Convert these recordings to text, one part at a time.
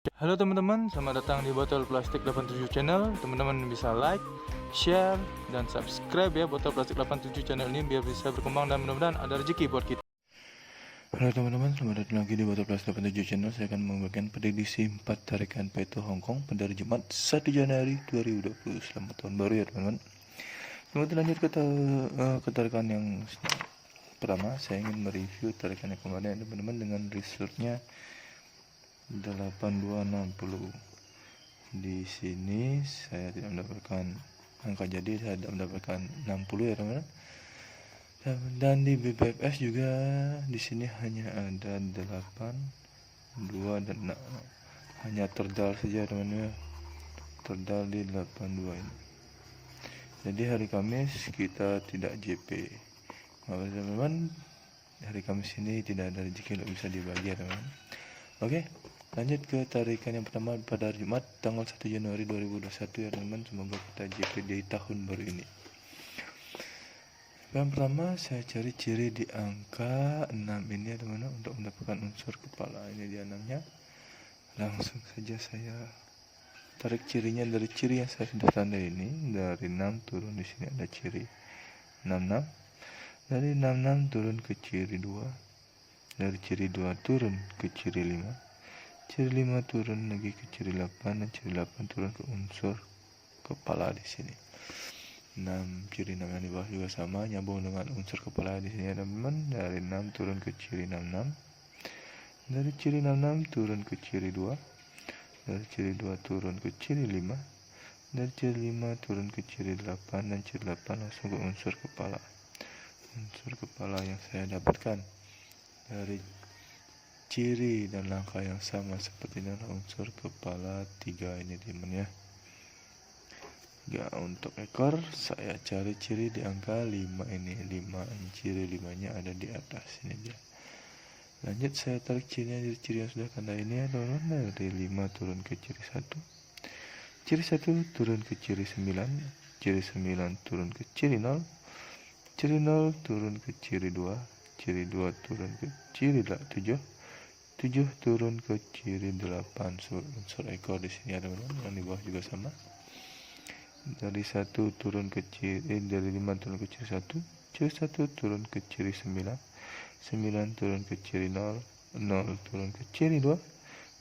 Halo teman-teman, selamat datang di Botol Plastik 87 Channel. Teman-teman bisa like, share, dan subscribe ya Botol Plastik 87 Channel ini biar bisa berkembang dan mudah-mudahan ada rezeki buat kita. Halo teman-teman, selamat datang lagi di Botol Plastik 87 Channel. Saya akan membagikan prediksi 4 tarikan Peto Hong Kong pada hari Jumat 1 Januari 2020. Selamat tahun baru ya teman-teman. Kemudian lanjut ke tarikan yang pertama. Saya ingin mereview tarikan yang kemarin ya teman-teman dengan resultnya 8260. Di sini saya tidak mendapatkan angka jadi, saya tidak mendapatkan 60 ya teman-teman. Dan di BPFS juga di sini hanya ada 8, 2 dan 6. Hanya terdal saja teman-teman, terdal di 82 ini. Jadi hari Kamis kita tidak JP. Maka teman-teman, hari Kamis ini tidak ada rezeki untuk bisa dibagi ya teman-teman. Oke, lanjut ke tarikan yang pertama pada hari Jumat tanggal 1 Januari 2021 ya teman-teman. Semoga kita JP di tahun baru ini. Yang pertama saya cari ciri di angka 6 ini ya teman-teman untuk mendapatkan unsur kepala. Ini dia 6-nya. Langsung saja saya tarik cirinya dari ciri yang saya sudah tanda ini. Dari 6 turun di sini ada ciri 66. Dari 66 turun ke ciri 2. Dari ciri 2 turun ke ciri 5. Ciri 5 turun lagi ke ciri 8 dan ciri 8 turun ke unsur kepala di sini. 6 ciri 6 yang di bawah juga sama, nyambung dengan unsur kepala di sini ya teman-teman. Dari 6 turun ke ciri 66. Dari ciri 66 turun ke ciri 2. Dari ciri 2 turun ke ciri 5. Dari ciri 5 turun ke ciri 8 dan ciri 8 langsung ke unsur kepala. Unsur kepala yang saya dapatkan dari ciri dan langkah yang sama seperti inilah unsur kepala 3 ini teman ya. Ya, untuk ekor saya cari ciri di angka 5 ini. 5 ciri 5-nya ada di atas ini dia. Lanjut saya tarik cirinya dari ciri yang sudah tanda ini ya teman-teman. Dari 5 turun ke ciri 1. Ciri 1 turun ke ciri 9. Ciri 9 turun ke ciri 0. Ciri 0 turun ke ciri 2. Ciri 2 turun ke ciri 7. 7 turun ke ciri 8 unsur ekor di sini ada teman-teman. Yang di bawah juga sama. Dari 1 turun ke ciri dari 5 turun ke ciri 1. Ciri 1 turun ke ciri 9. 9 turun ke ciri 0. 0 turun ke ciri 2.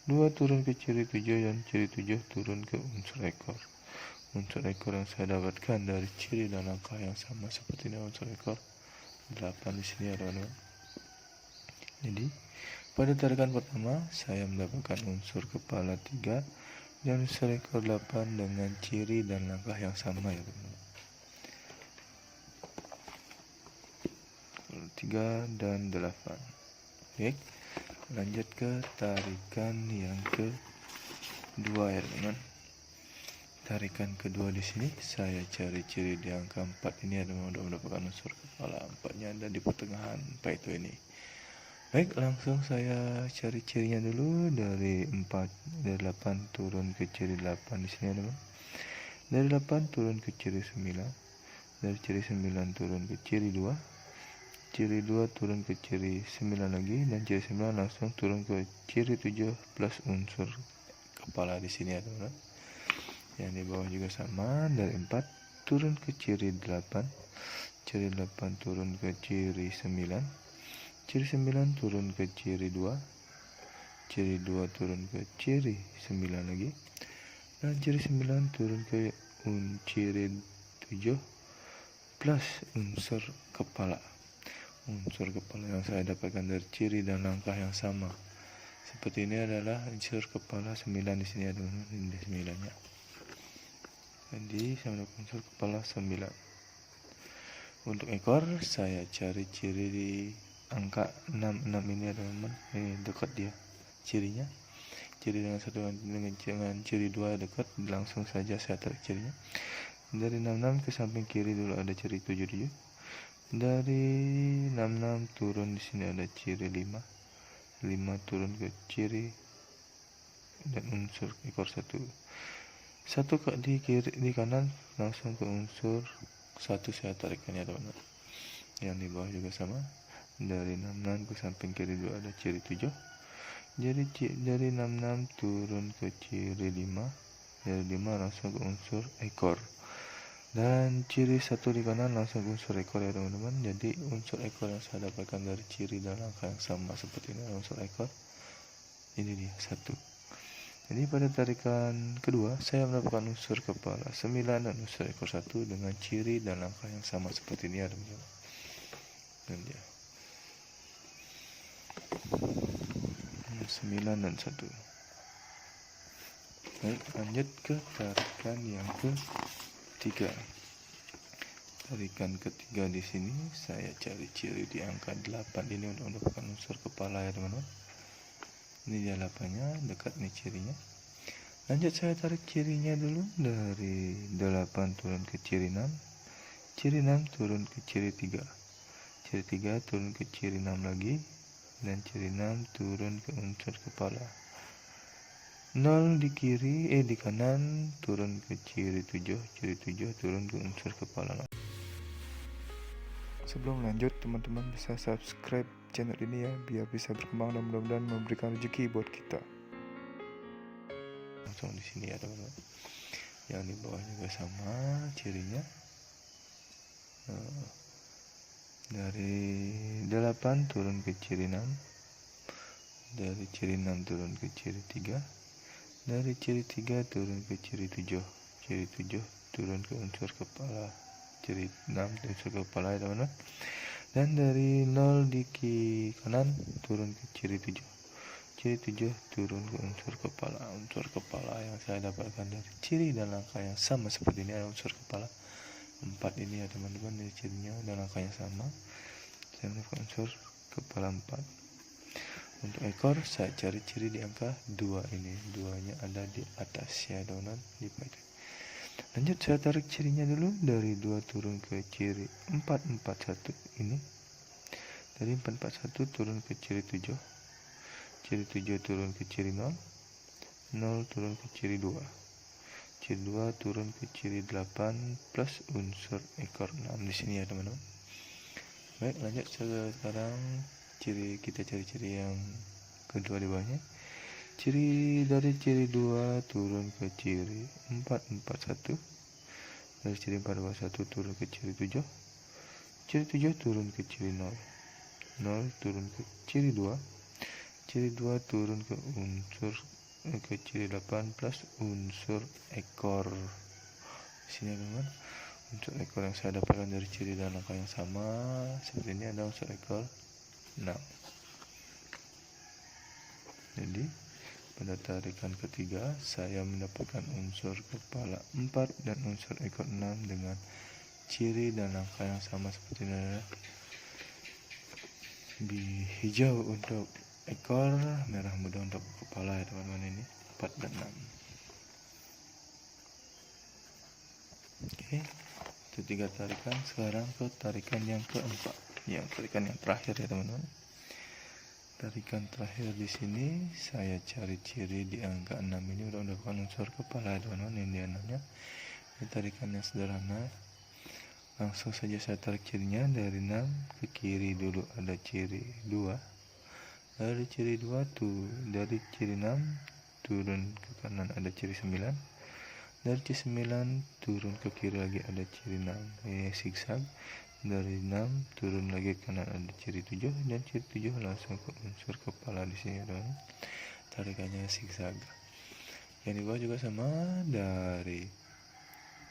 2 turun ke ciri 7 dan ciri 7 turun ke unsur ekor. Unsur ekor yang saya dapatkan dari ciri dan angka yang sama seperti ini unsur ekor 8 di sini ya teman-teman. Jadi pada tarikan pertama saya mendapatkan unsur kepala 3 dan unsur ekor 8 dengan ciri dan langkah yang sama ya teman-teman. 3 dan 8. Oke, lanjut ke tarikan yang kedua ya teman-teman. Tarikan kedua di sini saya cari ciri di angka 4 ini ada untuk mendapatkan unsur kepala. 4-nya ada di pertengahan Peto ini. Baik, langsung saya cari cirinya dulu. Dari 8 turun ke ciri 8 di sini teman. Dari 8 turun ke ciri 9. Dari ciri 9 turun ke ciri 2. Ciri 2 turun ke ciri 9 lagi dan ciri 9 langsung turun ke ciri 7 plus unsur kepala di sini ya teman. Yang di bawah juga sama. Dari 4 turun ke ciri 8. Ciri 8 turun ke ciri 9. Ciri 9 turun ke ciri 2. Ciri 2 turun ke ciri 9 lagi. Dan ciri 9 turun ke ciri 7 plus unsur kepala. Unsur kepala yang saya dapatkan dari ciri dan langkah yang sama seperti ini adalah unsur kepala 9 di sini ada ini 9-nya. Jadi saya mendapatkan unsur kepala 9. Untuk ekor saya cari ciri di angka 66 ini ya teman-teman. Ini dekat dia cirinya. Ciri dengan ciri 2 dekat, langsung saja saya tarik cirinya. Dari 66 ke samping kiri dulu ada ciri 77. Dari 66 turun di sini ada ciri 5. 5 turun ke ciri dan unsur ekor 1. 1 ke di kanan langsung ke unsur 1 saya tarikkan ya teman-teman. Yang di bawah juga sama. Dari 66 ke samping kiri dulu ada ciri 7. Jadi dari 66 turun ke ciri 5, dari 5 langsung ke unsur ekor. Dan ciri 1 di kanan langsung ke unsur ekor ya teman-teman. Jadi unsur ekor yang saya dapatkan dari ciri dan langkah yang sama seperti ini unsur ekor. Ini dia 1. Jadi pada tarikan kedua saya mendapatkan unsur kepala 9 dan unsur ekor 1 dengan ciri dan langkah yang sama seperti ini ya teman-teman. Dan dia 9 dan 1. Baik, lanjut ke tarikan yang ketiga. Tarikan ketiga di sini saya cari ciri di angka 8 ini untuk mendapatkan unsur kepala ya teman-teman. Ini dia 8-nya, dekat nih cirinya. Lanjut saya tarik cirinya dulu dari 8 turun ke ciri 6. Ciri 6 turun ke ciri 3. Ciri 3 turun ke ciri 6 lagi. Dan ciri 6 turun ke unsur kepala. 0 di kiri, di kanan turun ke ciri 7. Ciri 7 turun ke unsur kepala. Sebelum lanjut, teman-teman bisa subscribe channel ini ya, biar bisa berkembang dan mudah-mudahan memberikan rezeki buat kita. Langsung di sini ya teman-teman. Yang di bawah juga sama cirinya. Dari 8 turun ke ciri 6. Dari ciri 6 turun ke ciri 3. Dari ciri 3 turun ke ciri 7. Ciri 7 turun ke unsur kepala. Ciri 6 unsur kepala ya teman-teman. Dan dari 0 di kanan turun ke ciri 7. Ciri 7 turun ke unsur kepala. Unsur kepala yang saya dapatkan dari ciri dan langkah yang sama seperti ini adalah unsur kepala 4 ini ya teman-teman. Dari cirinya dan langkahnya sama. Saya mendapatkan unsur kepala 4. Untuk ekor saya cari ciri di angka 2 ini. 2-nya ada di atas ya teman-teman. Lanjut saya tarik cirinya dulu dari 2 turun ke ciri 441 ini. Dari 441 turun ke ciri 7. Ciri 7 turun ke ciri 0. 0 turun ke ciri 2. Ciri 2 turun ke ciri 8 plus unsur ekor 6 di sini ya teman-teman. Baik, lanjut sekarang kita cari ciri yang kedua di bawahnya. Ciri dari ciri 2 turun ke ciri 441. Dari ciri 441 turun ke ciri 7. Ciri 7 turun ke ciri 0. 0 turun ke ciri 2. Ciri 2 turun ke unsur ke ciri 8 plus unsur ekor. Di sini teman-teman, unsur ekor yang saya dapatkan dari ciri dan langkah yang sama seperti ini ada unsur ekor 6. Jadi pada tarikan ketiga saya mendapatkan unsur kepala 4 dan unsur ekor 6 dengan ciri dan langkah yang sama seperti ini adalah hijau untuk ekor, merah muda untuk kepala ya teman-teman. Ini 4 dan 6. Oke, itu 3 tarikan. Sekarang ke tarikan yang keempat, yang tarikan yang terakhir ya teman-teman. Tarikan terakhir di sini saya cari ciri di angka 6 ini udah mendapatkan unsur kepala ya teman-teman. Ini dia 6-nya. Ini tarikan yang sederhana. Langsung saja saya tarik cirinya dari 6 ke kiri dulu ada ciri 2. Dari ciri 2 dari ciri 6 turun ke kanan ada ciri 9. Dari ciri 9 turun ke kiri lagi ada ciri 6. Ini zigzag. Dari 6 turun lagi ke kanan ada ciri 7 dan ciri 7 langsung ke unsur kepala di sini teman. Tarikannya zigzag. Yang di bawah juga sama, dari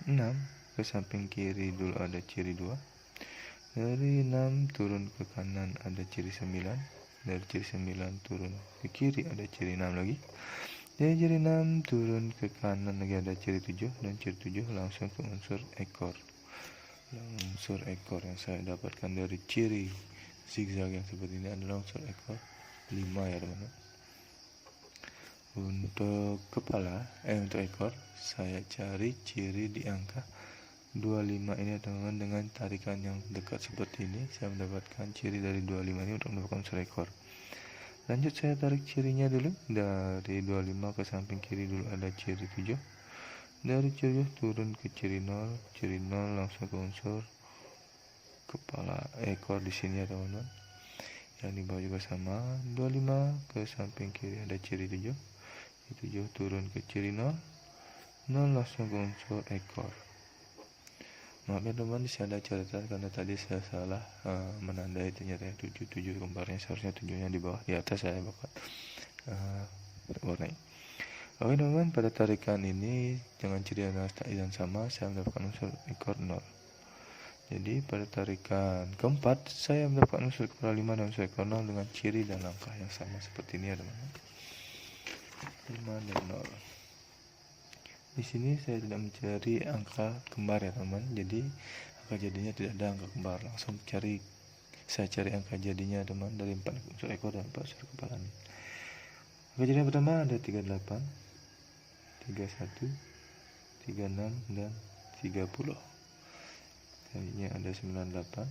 6 ke samping kiri dulu ada ciri 2. Dari 6 turun ke kanan ada ciri 9. Dari ciri 9 turun ke kiri ada ciri 6 lagi. Dari ciri 6 turun ke kanan lagi ada ciri 7 dan ciri 7 langsung ke unsur ekor. Unsur ekor yang saya dapatkan dari ciri zigzag yang seperti ini adalah unsur ekor 5 ya teman-teman. Untuk kepala, untuk ekor saya cari ciri di angka 25 ini teman-teman. Dengan tarikan yang dekat seperti ini saya mendapatkan ciri dari 25 ini untuk mendapatkan unsur ekor. Lanjut saya tarik cirinya dulu. Dari 25 ke samping kiri dulu ada ciri 7. Dari ciri 7 turun ke ciri 0. Ciri 0 langsung ke unsur kepala ekor di sini ya teman-teman. yang di bawah juga sama 25, ke samping kiri ada ciri 7, 7 turun ke ciri 0, 0 langsung ke unsur ekor. Maaf ya teman, di sini ada catatan karena tadi saya salah menandai, ternyata 7 kembarnya, seharusnya 7-nya di bawah, di atas saya bakal warnai. Oke teman, pada tarikan ini dengan ciri yang sama saya mendapatkan unsur ekor 0. Jadi pada tarikan keempat saya mendapatkan unsur kepala 5 dan unsur ekor 0 dengan ciri dan langkah yang sama seperti ini ya teman. 5 dan 0. Di sini saya tidak mencari angka kembar ya teman. Jadi angka jadinya tidak ada angka kembar. Langsung saya cari angka jadinya teman dari 4 unsur ekor dan 4 unsur kepala. Angka jadi yang pertama ada 38, 31, 36 dan 30. Selanjutnya ada 98,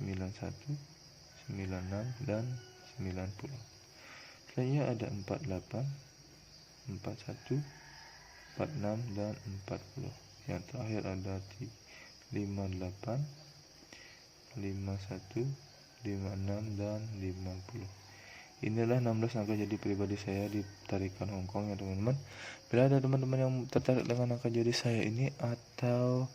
91, 96 dan 90. Selanjutnya ada 48, 41, 46 dan 40. Yang terakhir ada 58, 51, 56 dan 50. Inilah 16 angka jadi pribadi saya di tarikan Hongkong ya teman-teman. Bila ada teman-teman yang tertarik dengan angka jadi saya ini atau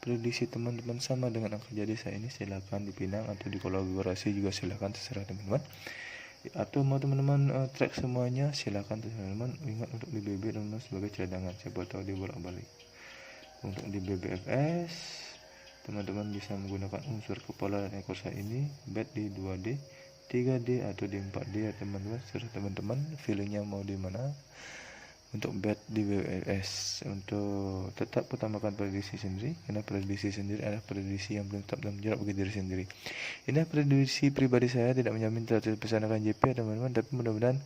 prediksi teman-teman sama dengan angka jadi saya ini, silakan dipinang atau dikolaborasi juga silakan, terserah teman-teman. Atau mau teman-teman track semuanya silakan teman-teman. Ingat untuk di BB teman-teman sebagai cadangan, siapa tahu dia bolak-balik. Untuk di BBFS teman-teman bisa menggunakan unsur kepala dan ekor saya ini, bet di 2D, 3D atau di 4D ya teman-teman, terserah teman-teman feelingnya mau di mana. Untuk bet di BBFS, untuk tetap utamakan prediksi sendiri, karena prediksi sendiri adalah prediksi yang belum tetap dalam jarak bagi diri sendiri. Ini prediksi pribadi saya, tidak menjamin 100% akan JP teman-teman, tapi mudah-mudahan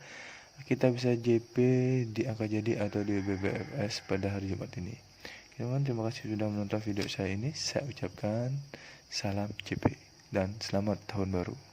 kita bisa JP di angka jadi atau di BBFS pada hari Jumat ini. Teman-teman, terima kasih sudah menonton video saya ini. Saya ucapkan salam JP dan selamat tahun baru.